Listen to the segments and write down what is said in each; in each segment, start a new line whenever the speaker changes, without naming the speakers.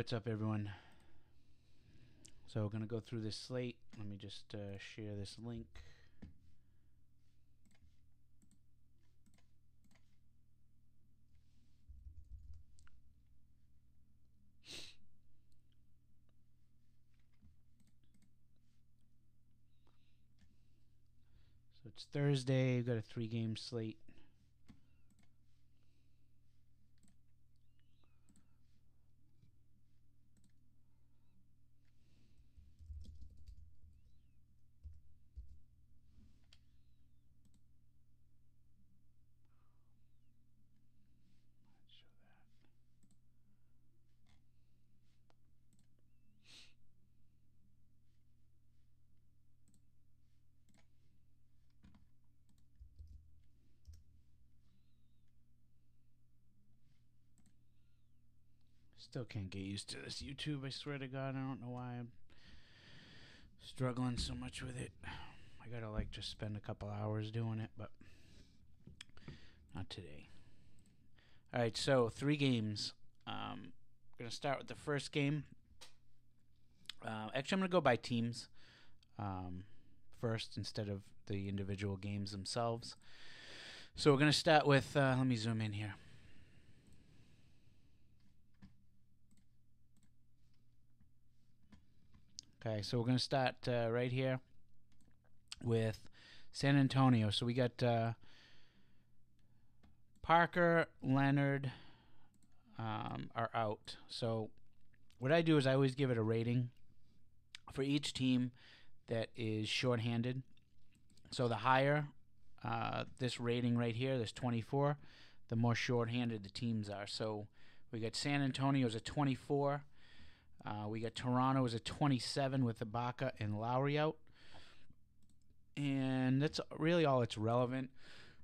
what's up, everyone? So we're going to go through this slate. Let me just share this link. So it's Thursday. We've got a 3-game slate. Still can't get used to this YouTube, I swear to God. I don't know why I'm struggling so much with it. I gotta just spend a couple hours doing it, but not today. Alright, so 3 games. Gonna start with the first game. Actually, I'm gonna go by teams first instead of the individual games themselves. So we're gonna start with, let me zoom in here. Okay, so we're going to start right here with San Antonio. So we got Parker, Leonard are out. So what I do is I always give it a rating for each team that is shorthanded. So the higher this rating right here, this 24, the more shorthanded the teams are. So we got San Antonio as a 24. We got Toronto as a 27 with Ibaka and Lowry out. And that's really all that's relevant.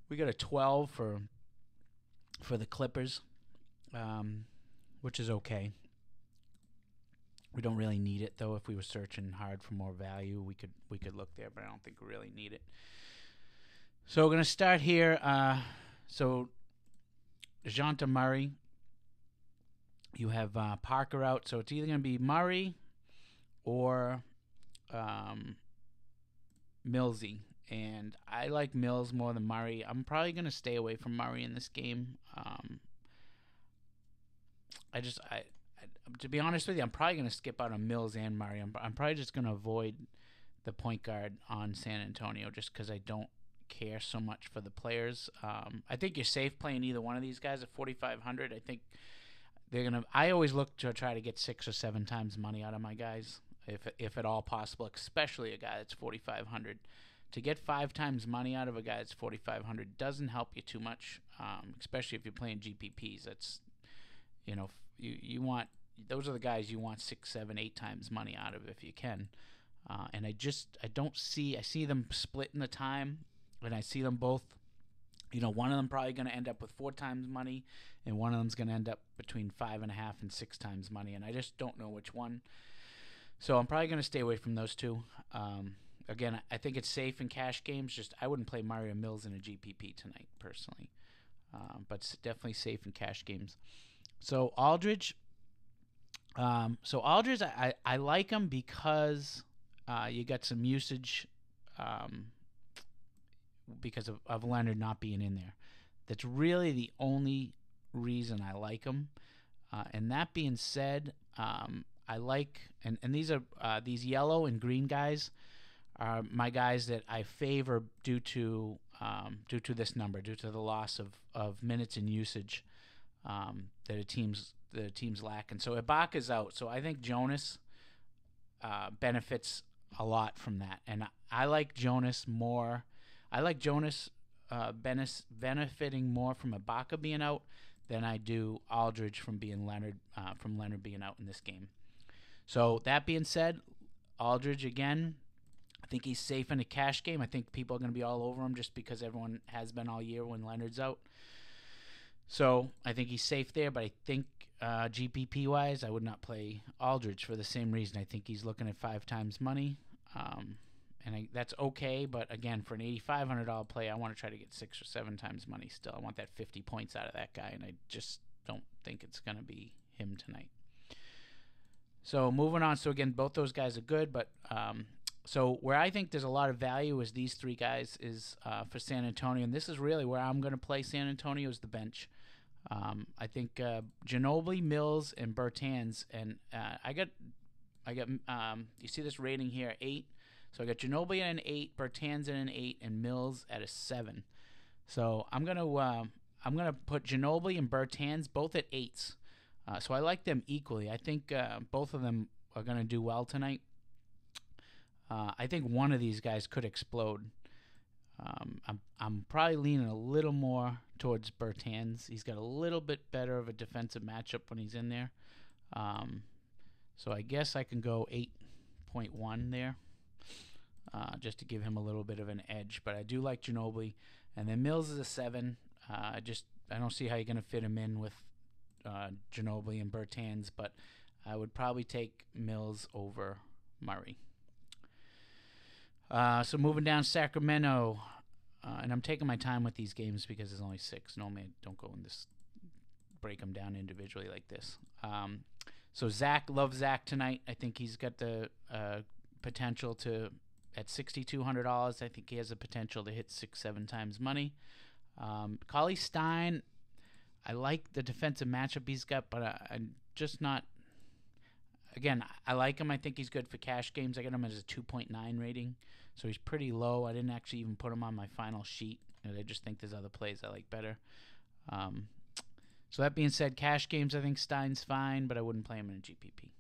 We got a 12 for the Clippers, which is okay. We don't really need it, though. If we were searching hard for more value, we could look there, but I don't think we really need it. So we're going to start here. So DeJounte Murray. You have Parker out, so it's either going to be Murray or Millsy. And I like Mills more than Murray. I'm probably going to stay away from Murray in this game. To be honest with you, I'm probably going to skip out on Mills and Murray. I'm probably just going to avoid the point guard on San Antonio just because I don't care so much for the players. I think you're safe playing either one of these guys at 4,500. I think I always look to try to get 6 or 7 times money out of my guys, if at all possible, especially a guy that's 4,500. To get 5 times money out of a guy that's 4,500 doesn't help you too much, especially if you're playing GPPs. That's, you want, those are the guys you want 6, 7, 8 times money out of if you can. And I see them splitting the time, and I see them both. One of them probably going to end up with 4 times money, and one of them's going to end up between 5.5 and 6 times money, and I just don't know which one. So I'm probably going to stay away from those two. Again, I think it's safe in cash games. Just I wouldn't play Mario Mills in a GPP tonight, personally, but it's definitely safe in cash games. So Aldridge. I like him because you got some usage. Because of Leonard not being in there. That's really the only reason I like him. And that being said, I like, and these are these yellow and green guys are my guys that I favor due to this number, due to the loss of minutes and usage that the teams lack. And so Ibaka's out. So I think Jonas benefits a lot from that. And I like Jonas more. I like Jonas benefiting more from Ibaka being out than I do Aldridge from Leonard being out in this game. So that being said, Aldridge again, I think he's safe in a cash game. I think people are going to be all over him just because everyone has been all year when Leonard's out. So I think he's safe there, but I think GPP-wise, I would not play Aldridge for the same reason. I think he's looking at 5 times money. That's okay, but again, for an $8,500 play, I want to try to get 6 or 7 times money still. I want that 50 points out of that guy, and I just don't think it's going to be him tonight. So moving on. So again, both those guys are good, but so where I think there's a lot of value is these three guys is for San Antonio, and this is really where I'm going to play San Antonio is the bench. I think Ginobili, Mills, and Bertans, and I got you see this rating here 8. So I got Ginobili at an 8, Bertans at an 8, and Mills at a 7. So I'm gonna put Ginobili and Bertans both at 8s. So I like them equally. I think both of them are gonna do well tonight. I think one of these guys could explode. I'm probably leaning a little more towards Bertans. He's got a little bit better of a defensive matchup when he's in there. So I guess I can go 8.1 there, just to give him a little bit of an edge. But I do like Ginobili, and then Mills is a 7. I don't see how you're gonna fit him in with Ginobili and Bertans, but I would probably take Mills over Murray. So moving down Sacramento, and I'm taking my time with these games because there's only 6. Normally I don't go in this, break them down individually like this. So Zach, love Zach tonight. I think he's got the potential to, at $6,200, I think he has the potential to hit 6-7 times money. Cauley Stein, I like the defensive matchup he's got, but I'm just not. Again, I like him. I think he's good for cash games. I got him as a 2.9 rating, so he's pretty low. I didn't actually even put him on my final sheet. I just think there's other plays I like better. So that being said, cash games, I think Stein's fine, but I wouldn't play him in a GPP.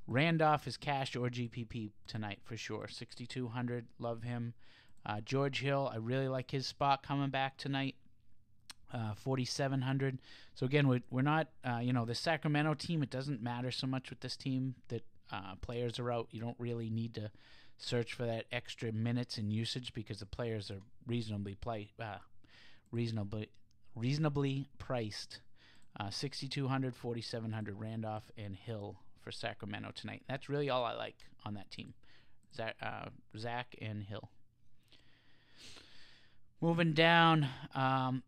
Randolph is cash or GPP tonight for sure. 6,200, love him. George Hill, I really like his spot coming back tonight. 4,700. So again, we're not, the Sacramento team, it doesn't matter so much with this team that players are out. You don't really need to search for that extra minutes and usage because the players are reasonably priced. 6,200, 4,700 Randolph and Hill for Sacramento tonight. That's really all I like on that team. Zach and Hill. Moving down,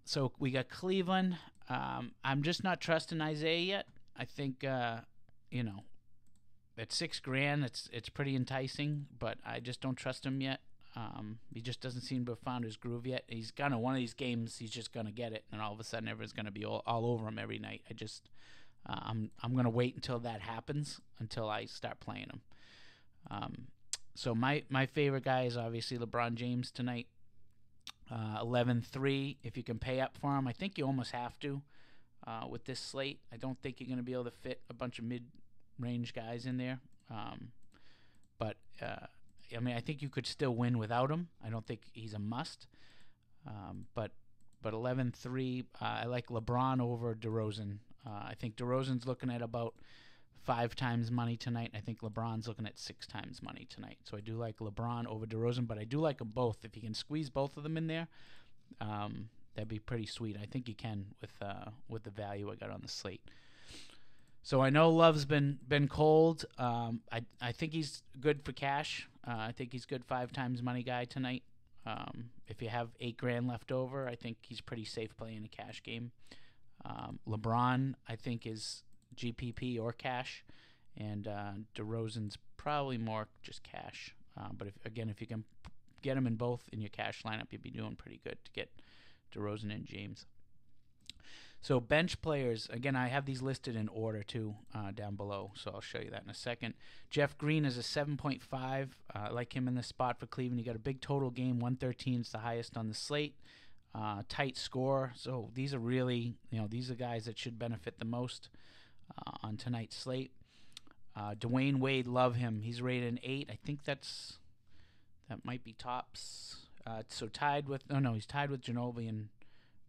so we got Cleveland. I'm just not trusting Isaiah yet. I think, at $6,000, it's pretty enticing, but I just don't trust him yet. He just doesn't seem to have found his groove yet. He's gonna, one of these games, he's just gonna get it, and all of a sudden everyone's gonna be all over him every night. I'm gonna wait until that happens, until I start playing him. So my favorite guy is obviously LeBron James tonight. 11-3. If you can pay up for him, I think you almost have to with this slate. I don't think you're going to be able to fit a bunch of mid-range guys in there. But I think you could still win without him. I don't think he's a must. But 11-3. I like LeBron over DeRozan. I think DeRozan's looking at about 5 times money tonight. I think LeBron's looking at 6 times money tonight. So I do like LeBron over DeRozan, but I do like them both. If you can squeeze both of them in there, that'd be pretty sweet. I think you can with the value I got on the slate. So I know Love's been cold. I think he's good for cash. I think he's good 5 times money guy tonight. If you have $8,000 left over, I think he's pretty safe playing a cash game. LeBron, I think, is GPP or cash, and DeRozan's probably more just cash. But if you can get him in both in your cash lineup, you'd be doing pretty good to get DeRozan and James. So bench players, again, I have these listed in order too down below, so I'll show you that in a second. Jeff Green is a 7.5. I like him in this spot for Cleveland. He got a big total game, 113 is the highest on the slate. Tight score, so these are really, these are guys that should benefit the most on tonight's slate. Dwayne Wade, love him. He's rated an 8. I think that might be tops. So tied with, he's tied with Ginobili and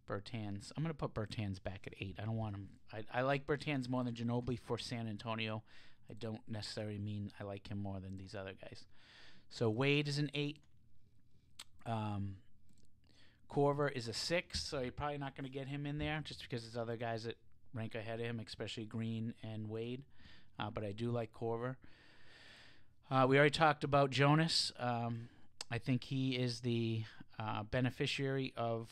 Bertans. I'm going to put Bertans back at 8. I don't want him. I like Bertans more than Ginobili for San Antonio. I don't necessarily mean I like him more than these other guys. So Wade is an 8. Korver is a 6, so you're probably not going to get him in there just because there's other guys that rank ahead of him, especially Green and Wade. But I do like Korver. We already talked about Jonas. I think he is the beneficiary of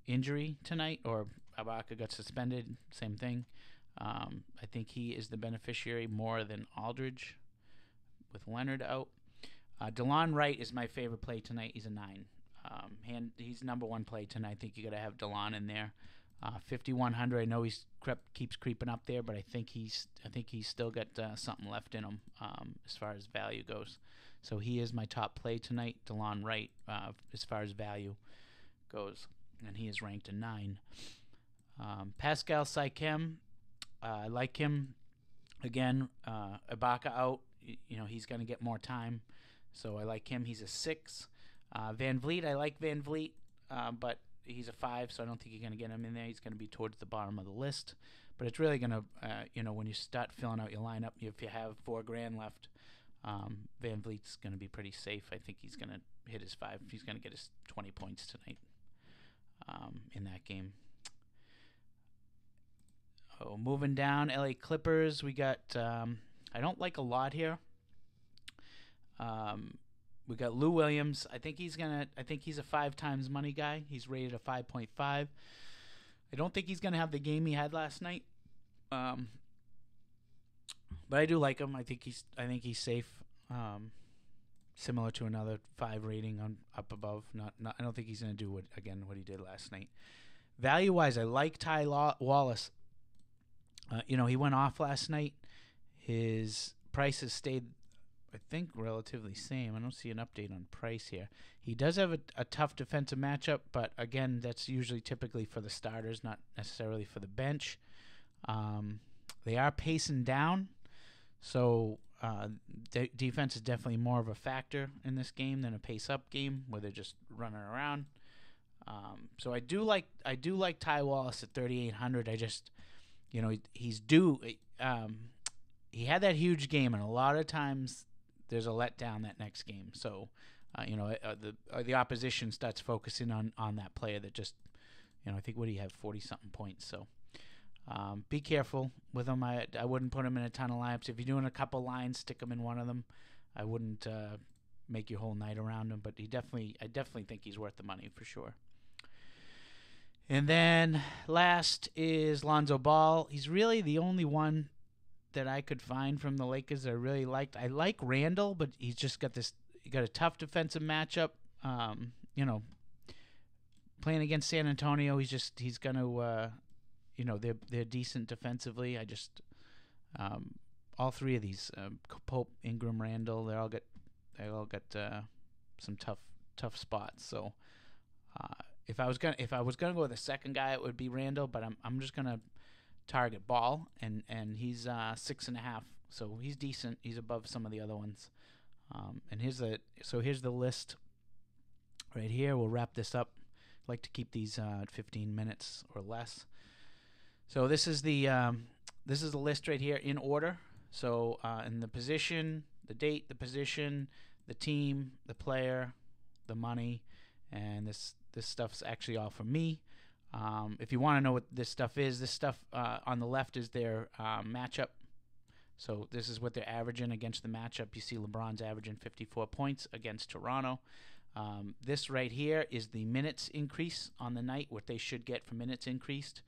injury tonight, or Ibaka got suspended, same thing. I think he is the beneficiary more than Aldridge with Leonard out. DeLon Wright is my favorite play tonight. He's a 9. He's number one play tonight. I think you got to have DeLon in there. 5,100. I know he's keeps creeping up there, but I think he's still got something left in him as far as value goes. So he is my top play tonight, DeLon Wright, as far as value goes, and he is ranked a 9. Pascal Siakam, I like him. Again, Ibaka out. He's going to get more time, so I like him. He's a 6. Van Vliet, I like Van Vliet, but he's a 5, so I don't think you're going to get him in there. He's going to be towards the bottom of the list. But it's really going to, when you start filling out your lineup, if you have $4,000 left, Van Vliet's going to be pretty safe. I think he's going to hit his 5. He's going to get his 20 points tonight in that game. Oh, moving down, LA Clippers. We got, I don't like a lot here. We got Lou Williams. I think he's a 5 times money guy. He's rated a 5.5. I don't think he's gonna have the game he had last night. But I do like him. I think he's safe. Similar to another 5 rating on up above. Not I don't think he's gonna do what he did last night. Value wise, I like Ty Wallace. He went off last night. His price has stayed, I think, relatively same. I don't see an update on price here. He does have a tough defensive matchup, but again, that's usually typically for the starters, not necessarily for the bench. They are pacing down, so defense is definitely more of a factor in this game than a pace-up game where they're just running around. So I do like Ty Wallace at 3,800. I just, he's due. He had that huge game, and a lot of times there's a letdown that next game. So, the opposition starts focusing on that player that just, I think, what do you have, 40-something points. So, be careful with him. I wouldn't put him in a ton of lineups. If you're doing a couple lines, stick him in one of them. I wouldn't make your whole night around him, but I definitely think he's worth the money for sure. And then last is Lonzo Ball. He's really the only one that I could find from the Lakers that I really liked. I like Randall, but he's just got a tough defensive matchup. Playing against San Antonio, he's going to, they're decent defensively. I just, all 3 of these, Pope, Ingram, Randall, they all got some tough spots. So, if I was gonna go with the second guy, it would be Randall, but I'm just gonna target Ball, and he's 6.5, so he's decent. He's above some of the other ones. And here's the list right here. We'll wrap this up. I like to keep these 15 minutes or less. So this is the list right here in order. So in the position, the date, the position, the team, the player, the money, and this stuff's actually all from me. If you want to know what this stuff is, this stuff on the left is their matchup. So this is what they're averaging against the matchup. You see LeBron's averaging 54 points against Toronto. This right here is the minutes increase on the night, what they should get for minutes increased.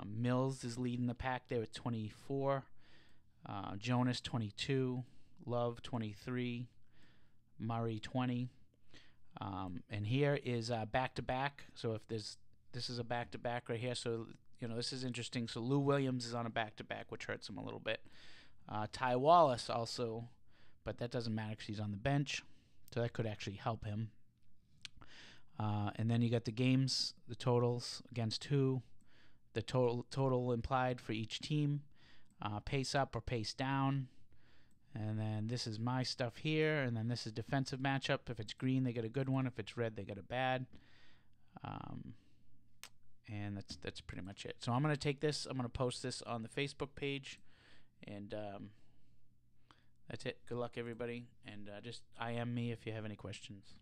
Mills is leading the pack there at 24. Jonas 22. Love 23. Murray 20. And here is back-to-back. So if this is a back-to-back right here. So, this is interesting. So Lou Williams is on a back-to-back, which hurts him a little bit. Ty Wallace also, but that doesn't matter because he's on the bench. So that could actually help him. And then you got the games, the totals against who, the total implied for each team, pace up or pace down. And then this is my stuff here, and then this is defensive matchup. If it's green, they get a good one. If it's red, they get a bad. And that's pretty much it. So I'm going to take this. I'm going to post this on the Facebook page, and that's it. Good luck, everybody, and just IM me if you have any questions.